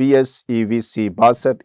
PSEVC 62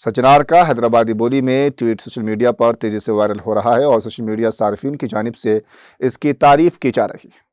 سچنار کا حیدرآبادی بولی میں ٹویٹ سوشل میڈیا پر تیزی سے وائرل ہو رہا ہے اور سوشل میڈیا صارفین کی جانب سے اس کی تعریف کی جا رہی ہے۔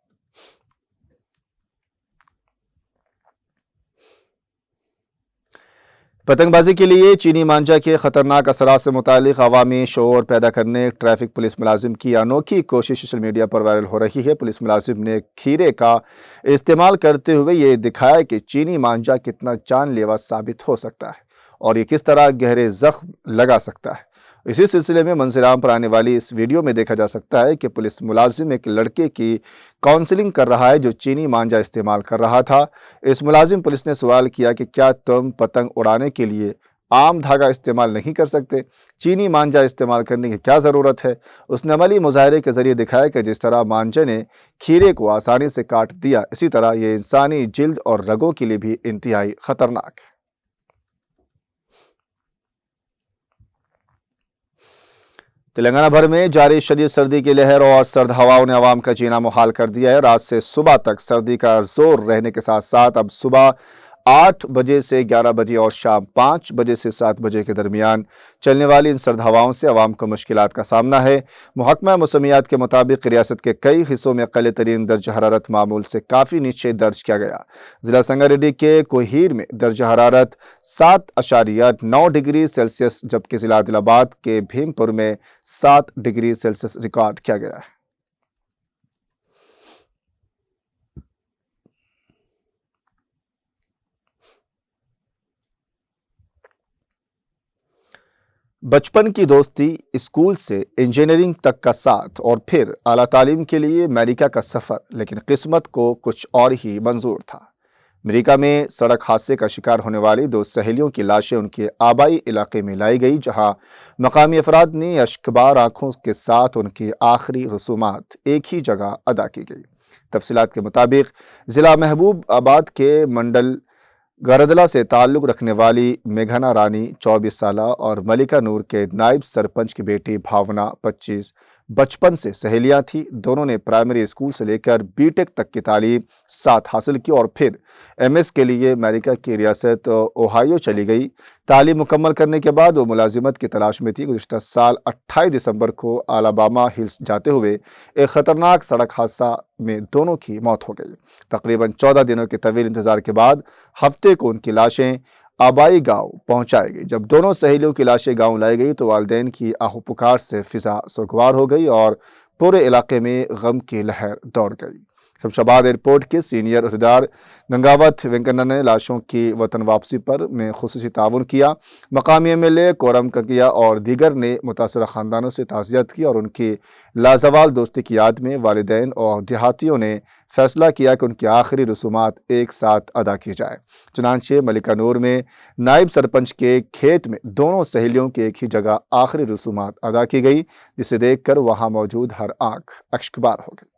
پتنگ بازی کے لیے چینی مانجا کے خطرناک اثرات سے متعلق عوامی شعور پیدا کرنے ٹریفک پولیس ملازم کی انوکھی کوشش سوشل میڈیا پر وائرل ہو رہی ہے۔ پولیس ملازم نے کھیرے کا استعمال کرتے ہوئے یہ دکھایا کہ چینی مانجا کتنا جان لیوا ثابت ہو سکتا ہے اور یہ کس طرح گہرے زخم لگا سکتا ہے۔ اسی سلسلے میں منظر عام پر آنے والی اس ویڈیو میں دیکھا جا سکتا ہے کہ پولیس ملازم ایک لڑکے کی کاؤنسلنگ کر رہا ہے جو چینی مانجا استعمال کر رہا تھا۔ اس ملازم پولیس نے سوال کیا کہ کیا تم پتنگ اڑانے کے لیے عام دھاگا استعمال نہیں کر سکتے؟ چینی مانجا استعمال کرنے کی کیا ضرورت ہے؟ اس نے عملی مظاہرے کے ذریعے دکھایا کہ جس طرح مانجے نے کھیرے کو آسانی سے کاٹ دیا، اسی طرح یہ انسانی جلد اور رگوں کے لیے بھی انتہائی خطرناک ہے۔ تلنگانہ بھر میں جاری شدید سردی کی لہر اور سرد ہواؤں نے عوام کا جینا محال کر دیا ہے۔ رات سے صبح تک سردی کا زور رہنے کے ساتھ ساتھ اب صبح 8 بجے سے 11 بجے اور شام 5 بجے سے 7 بجے کے درمیان چلنے والی ان سرد ہواؤں سے عوام کو مشکلات کا سامنا ہے۔ محکمہ موسمیات کے مطابق ریاست کے کئی حصوں میں اقل ترین درجہ حرارت معمول سے کافی نیچے درج کیا گیا۔ ضلع سنگاریڈی کے کوہیر میں درجہ حرارت 7.9 ڈگری سیلسیس جبکہ ضلع عادل آباد کے بھیم پور میں 7 ڈگری سیلسیس ریکارڈ کیا گیا ہے۔ بچپن کی دوستی، اسکول سے انجینئرنگ تک کا ساتھ اور پھر اعلیٰ تعلیم کے لیے امریکہ کا سفر، لیکن قسمت کو کچھ اور ہی منظور تھا۔ امریکہ میں سڑک حادثے کا شکار ہونے والی 2 سہیلیوں کی لاشیں ان کے آبائی علاقے میں لائی گئی، جہاں مقامی افراد نے اشکبار آنکھوں کے ساتھ ان کی آخری رسومات ایک ہی جگہ ادا کی گئی۔ تفصیلات کے مطابق ضلع محبوب آباد کے منڈل گردلہ سے تعلق رکھنے والی میگھنا رانی 24 سالہ اور ملکہ نور کے نائب سرپنچ کی بیٹی بھاونا 25 بچپن سے سہیلیاں تھیں۔ دونوں نے پرائمری اسکول سے لے کر بی ٹیک تک کی تعلیم ساتھ حاصل کی اور پھر ایم ایس کے لیے امریکہ کی ریاست اوہایو چلی گئی۔ تعلیم مکمل کرنے کے بعد وہ ملازمت کی تلاش میں تھی۔ گزشتہ سال 28 دسمبر کو الاباما ہلز جاتے ہوئے ایک خطرناک سڑک حادثہ میں دونوں کی موت ہو گئی۔ تقریباً 14 دنوں کے طویل انتظار کے بعد ہفتے کو ان کی لاشیں آبائی گاؤں پہنچائی گئی۔ جب دونوں سہیلیوں کی لاشیں گاؤں لائی گئی تو والدین کی آہ و پکار سے فضا سوگوار ہو گئی اور پورے علاقے میں غم کی لہر دوڑ گئی۔ شمشاباد ایئرپورٹ کے سینئر عہدیدار گنگاوت وینکنا نے لاشوں کی وطن واپسی پر میں خصوصی تعاون کیا۔ مقامی ایم ایل اے کورم کنکیا اور دیگر نے متاثرہ خاندانوں سے تعزیت کی اور ان کی لازوال دوستی کی یاد میں والدین اور دیہاتیوں نے فیصلہ کیا کہ ان کی آخری رسومات ایک ساتھ ادا کی جائے۔ چنانچہ ملکہ نور میں نائب سرپنچ کے کھیت میں دونوں سہیلیوں کی ایک ہی جگہ آخری رسومات ادا کی گئی، جسے دیکھ کر وہاں موجود ہر آنکھ اشکبار ہو گئی۔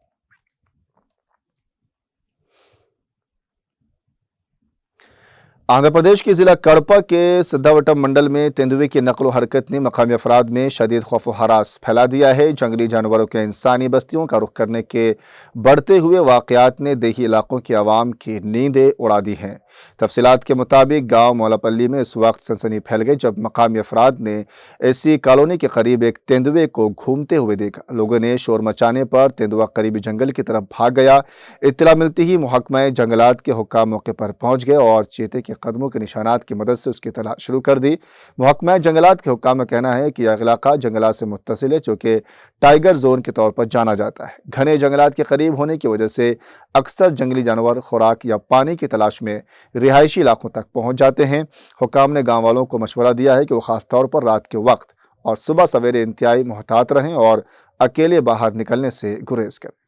آندھرا پردیش کے ضلع کڑپا کے سدھاوٹم منڈل میں تیندوے کی نقل و حرکت نے مقامی افراد میں شدید خوف و ہراس پھیلا دیا ہے۔ جنگلی جانوروں کے انسانی بستیوں کا رخ کرنے کے بڑھتے ہوئے واقعات نے دیہی علاقوں کی عوام کی نیندیں اڑا دی ہیں۔ تفصیلات کے مطابق گاؤں مولا پلی میں اس وقت سنسنی پھیل گئی جب مقامی افراد نے ایسی کالونی کے قریب ایک تیندوے کو گھومتے ہوئے دیکھا۔ لوگوں نے شور مچانے پر تیندوا قریبی جنگل کی طرف بھاگ گیا۔ اطلاع ملتی ہی محکمہ جنگلات کے حکام موقع پر پہنچ گئے اور چیتے کے قدموں کے نشانات کی مدد سے اس کی تلاش شروع کر دی۔ محکمہ جنگلات کے حکام کا کہنا ہے کہ یہ علاقہ جنگلات سے متصل ہے، جو کہ ٹائیگر زون کے طور پر جانا جاتا ہے۔ گھنے جنگلات کے قریب ہونے کی وجہ سے اکثر جنگلی جانور خوراک یا پانی کی تلاش میں رہائشی علاقوں تک پہنچ جاتے ہیں۔ حکام نے گاؤں والوں کو مشورہ دیا ہے کہ وہ خاص طور پر رات کے وقت اور صبح سویرے انتہائی محتاط رہیں اور اکیلے باہر نکلنے سے گریز کریں۔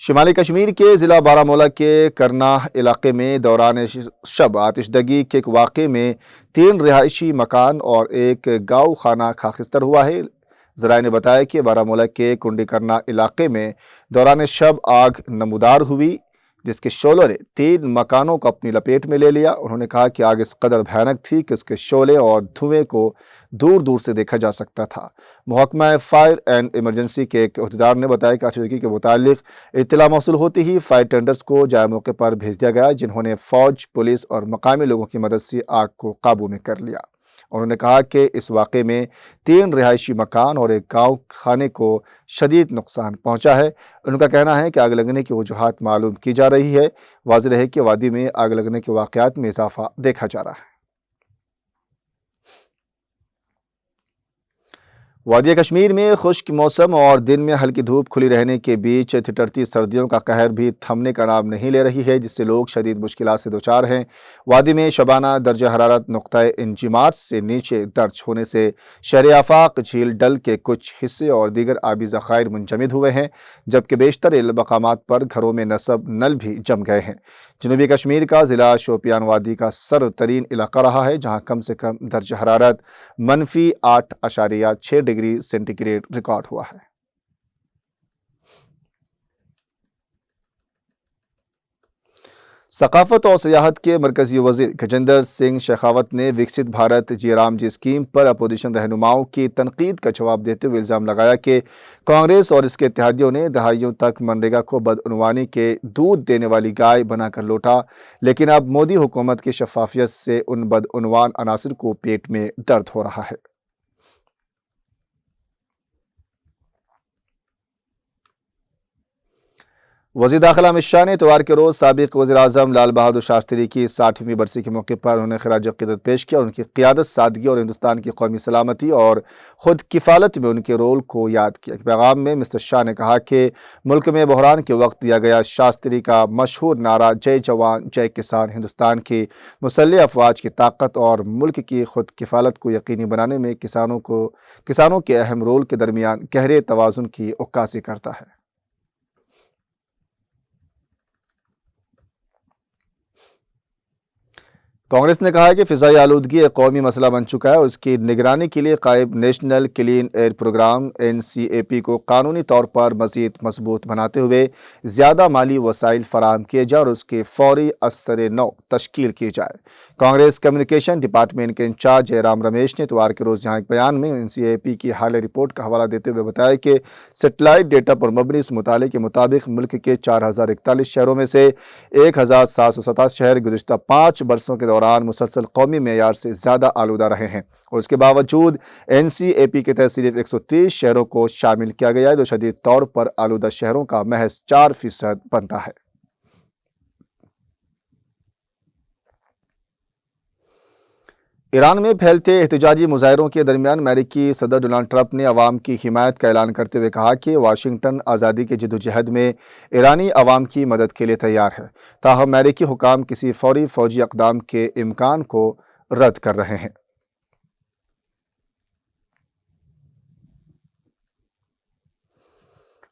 شمالی کشمیر کے ضلع بارہمولہ کے کرناہ علاقے میں دوران شب آتش دگی کے ایک واقعے میں 3 رہائشی مکان اور ایک گاؤں خانہ خاکستر ہوا ہے۔ ذرائع نے بتایا کہ بارہمولہ کے کنڈی کرنا علاقے میں دوران شب آگ نمودار ہوئی، جس کے شعلوں نے 3 مکانوں کو اپنی لپیٹ میں لے لیا۔ انہوں نے کہا کہ آگ اس قدر بھیانک تھی کہ اس کے شعلے اور دھوئیں کو دور دور سے دیکھا جا سکتا تھا۔ محکمہ فائر اینڈ ایمرجنسی کے ایک عہدیدار نے بتایا کہ آشفتگی کے متعلق اطلاع موصول ہوتے ہی فائر ٹینڈرز کو جائے موقع پر بھیج دیا گیا، جنہوں نے فوج، پولیس اور مقامی لوگوں کی مدد سے آگ کو قابو میں کر لیا۔ انہوں نے کہا کہ اس واقعے میں 3 رہائشی مکان اور ایک گاؤں خانے کو شدید نقصان پہنچا ہے۔ ان کا کہنا ہے کہ آگ لگنے کی وجوہات معلوم کی جا رہی ہے۔ واضح ہے کہ وادی میں آگ لگنے کے واقعات میں اضافہ دیکھا جا رہا ہے۔ وادی کشمیر میں خشک موسم اور دن میں ہلکی دھوپ کھلی رہنے کے بیچ ٹھٹرتی سردیوں کا قہر بھی تھمنے کا نام نہیں لے رہی ہے، جس سے لوگ شدید مشکلات سے دوچار ہیں۔ وادی میں شبانہ درجہ حرارت نقطۂ انجماد سے نیچے درج ہونے سے شہر آفاق، جھیل ڈل کے کچھ حصے اور دیگر آبی ذخائر منجمد ہوئے ہیں، جبکہ بیشتر مقامات پر گھروں میں نصب نل بھی جم گئے ہیں۔ جنوبی کشمیر کا ضلع شوپیان وادی کا سرد ترین علاقہ رہا ہے، جہاں کم سے کم درجہ حرارت -8.6 ڈگری سینٹی گریڈ ریکارڈ ہوا ہے۔ ثقافت اور سیاحت کے مرکزی وزیر گجیندر سنگھ شیخاوت نے وکست بھارت جی رام جی اسکیم پر اپوزیشن رہنماؤں کی تنقید کا جواب دیتے ہوئے الزام لگایا کہ کانگریس اور اس کے اتحادیوں نے دہائیوں تک منریگا کو بدعنوانی کے دودھ دینے والی گائے بنا کر لوٹا، لیکن اب مودی حکومت کی شفافیت سے ان بدعنوان عناصر کو پیٹ میں درد ہو رہا ہے۔ وزیر داخلہ امت شاہ نے اتوار کے روز سابق وزیر اعظم لال بہادر شاستری کی 60ویں برسی کے موقع پر انہیں خراج عقیدت پیش کیا اور ان کی قیادت، سادگی اور ہندوستان کی قومی سلامتی اور خود کفالت میں ان کے رول کو یاد کیا۔ ایک پیغام میں مسٹر شاہ نے کہا کہ ملک میں بحران کے وقت دیا گیا شاستری کا مشہور نعرہ جے جوان جے کسان ہندوستان کی مسلح افواج کی طاقت اور ملک کی خود کفالت کو یقینی بنانے میں کسانوں کے اہم رول کے درمیان گہرے توازن کی عکاسی کرتا ہے۔ کانگریس نے کہا ہے کہ فضائی آلودگی ایک قومی مسئلہ بن چکا ہے اور اس کی نگرانی کے لیے قائم national clean air programme NCAP کو قانونی طور پر مزید مضبوط بناتے ہوئے زیادہ مالی وسائل فراہم کیے جائیں اور اس کی فوری اثر نو تشکیل کی جائے۔ کانگریس کمیونیکیشن ڈپارٹمنٹ کے انچارج جے رام رمیش نے اتوار کے روز یہاں ایک بیان میں NCAP کی حالیہ رپورٹ کا حوالہ دیتے ہوئے بتایا کہ سیٹلائٹ ڈیٹا پر مبنی اس مطالعے کے مطابق ملک کے 4041 شہروں میں سے 1787 شہر گزشتہ 5 برسوں کے دوران مسلسل قومی معیار سے زیادہ آلودہ رہے ہیں، اور اس کے باوجود NCAP کے تحت صرف 130 شہروں کو شامل کیا گیا ہے، جو شدید طور پر آلودہ شہروں کا محض 4% بنتا ہے۔ ایران میں پھیلتے احتجاجی مظاہروں کے درمیان امریکی صدر ڈونلڈ ٹرمپ نے عوام کی حمایت کا اعلان کرتے ہوئے کہا کہ واشنگٹن آزادی کی جدوجہد میں ایرانی عوام کی مدد کے لیے تیار ہے، تاہم امریکی حکام کسی فوری فوجی اقدام کے امکان کو رد کر رہے ہیں۔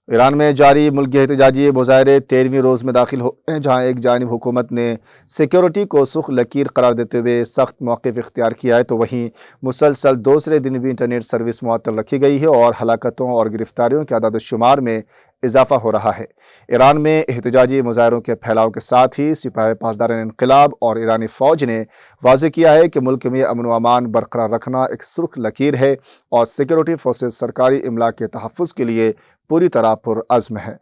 ایران میں جاری ملکی احتجاجی مظاہرے 13ویں روز میں داخل ہو گئے ہیں، جہاں ایک جانب حکومت نے سیکیورٹی کو سرخ لکیر قرار دیتے ہوئے سخت موقف اختیار کیا ہے، تو وہیں مسلسل دوسرے دن بھی انٹرنیٹ سروس معطل رکھی گئی ہے اور ہلاکتوں اور گرفتاریوں کے اعداد و شمار میں اضافہ ہو رہا ہے۔ ایران میں احتجاجی مظاہروں کے پھیلاؤ کے ساتھ ہی سپاہ پاسداران انقلاب اور ایرانی فوج نے واضح کیا ہے کہ ملک میں امن و امان برقرار رکھنا ایک سرخ لکیر ہے اور سیکیورٹی فورسز سرکاری املاک کے تحفظ کے لیے پوری طرح پرعزم ہے۔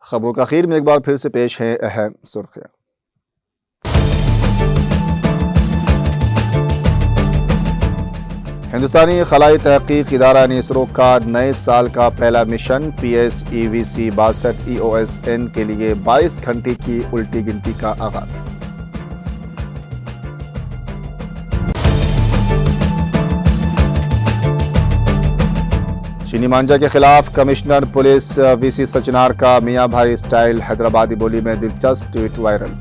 خبروں کا آخر میں ایک بار پھر سے پیش ہیں اہم سرخیاں۔ ہندوستانی خلائی تحقیق ادارہ اسرو کا نئے سال کا پہلا مشن PSEVC 62 EOSN کے لیے 22 گھنٹے کی الٹی گنتی کا آغاز۔ چینی مانجا کے خلاف کمشنر پولیس VC سچنار کا میاں بھائی سٹائل حیدرآبادی بولی میں دلچسپ ٹویٹ وائرل۔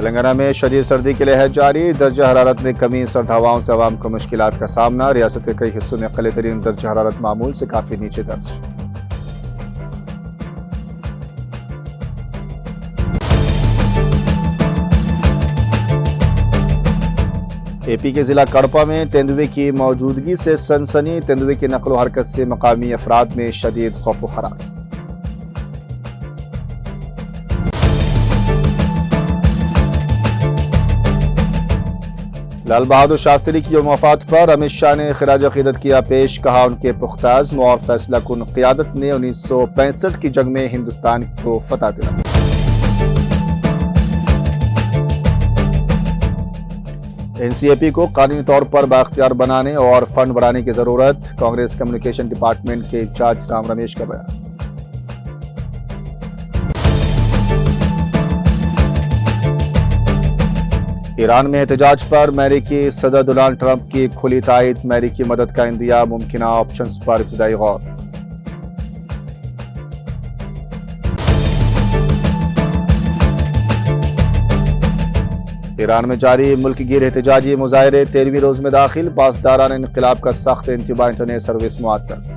تلنگانہ میں شدید سردی کی لہر جاری، درجہ حرارت میں کمی، سرد ہواؤں سے عوام کو مشکلات کا سامنا، ریاست کے کئی حصوں میں اقل ترین درجہ حرارت معمول سے کافی نیچے درج۔ اے پی کے ضلع کڑپا میں تیندوے کی موجودگی سے سنسنی، تیندوے کی نقل و حرکت سے مقامی افراد میں شدید خوف و ہراس۔ لال بہادر شاستری کی یوم وفات پر امت شاہ نے خراج عقیدت کیا پیش، کہا ان کے پختہ عزم اور فیصلہ کن قیادت نے 1965 کی جنگ میں ہندوستان کو فتح دلائی۔ این سی اے پی کو قانونی طور پر بااختیار بنانے اور فنڈ بڑھانے کی ضرورت، کانگریس کمیونیکیشن ڈپارٹمنٹ کے انچارج رام رمیش کا بیان۔ ایران میں احتجاج پر امریکی صدر ڈونلڈ ٹرمپ کی کھلی تائید، امریکی مدد کا اندیا، ممکنہ آپشنز پر ابتدائی غور۔ ایران میں جاری ملک گیر احتجاجی مظاہرے 13ویں روز میں داخل، پاسداران انقلاب کا سخت انتباہ، انٹرنیٹ سروس معطل۔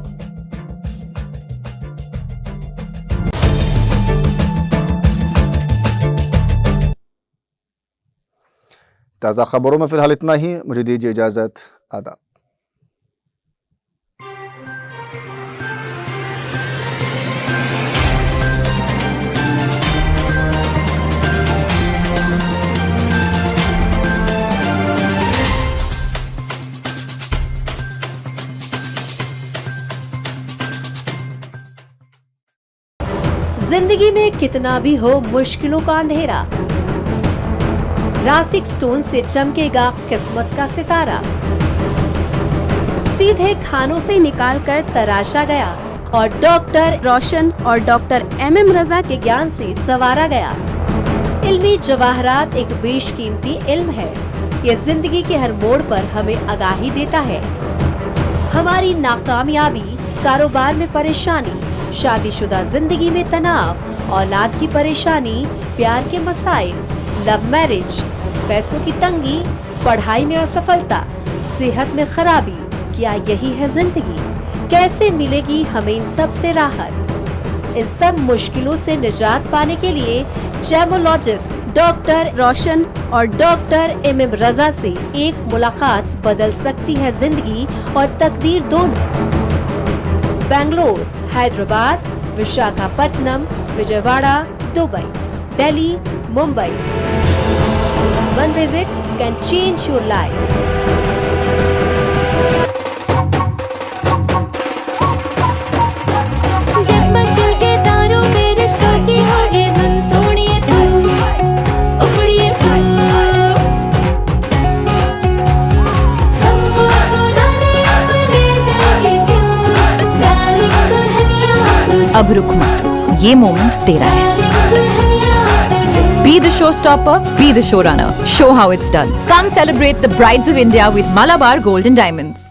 تازہ خبروں میں فی الحال اتنا ہی، مجھے دیجیے اجازت، آداب۔ زندگی میں کتنا بھی ہو مشکلوں کا اندھیرا، راسک سٹون سے چمکے گا قسمت کا ستارہ، سیدھے کھانوں سے نکال کر تراشا گیا اور ڈاکٹر روشن اور ڈاکٹر ایم رضا کے گیان سے سنوارا گیا۔ علمی جواہرات ایک بیش قیمتی علم ہے، یہ زندگی کے ہر موڑ پر ہمیں آگاہی دیتا ہے۔ ہماری ناکامیابی، کاروبار میں پریشانی، شادی شدہ زندگی میں تناؤ، اولاد کی پریشانی، پیار کے مسائل، لو میرج، پیسوں کی تنگی، پڑھائی میں اسفلتا، صحت میں خرابی، کیا یہی ہے زندگی؟ کیسے ملے گی ہمیں ان سب سے راحت؟ ان سب مشکلوں سے نجات پانے کے لیے جیمولوجسٹ ڈاکٹر روشن اور ڈاکٹر ایم رضا سے ایک ملاقات بدل سکتی ہے زندگی اور تقدیر دونوں۔ Bangalore, Hyderabad, Visakhapatnam, Vijayawada, Dubai, Delhi, Mumbai. One visit can change your life. جگمگ دل کے تاروں میں رشتہ کی ہوگی دھن، سونیے تو اکھڑیے تو سب کو سنانے اپنے دل کی ٹیون، ڈارلنگ دلہنیا تجھے، اب رک مت، یہ مومنٹ تیرا ہے۔ Be the showstopper, be the showrunner. Show how it's done. Come celebrate the Brides of India with Malabar Gold and Diamonds.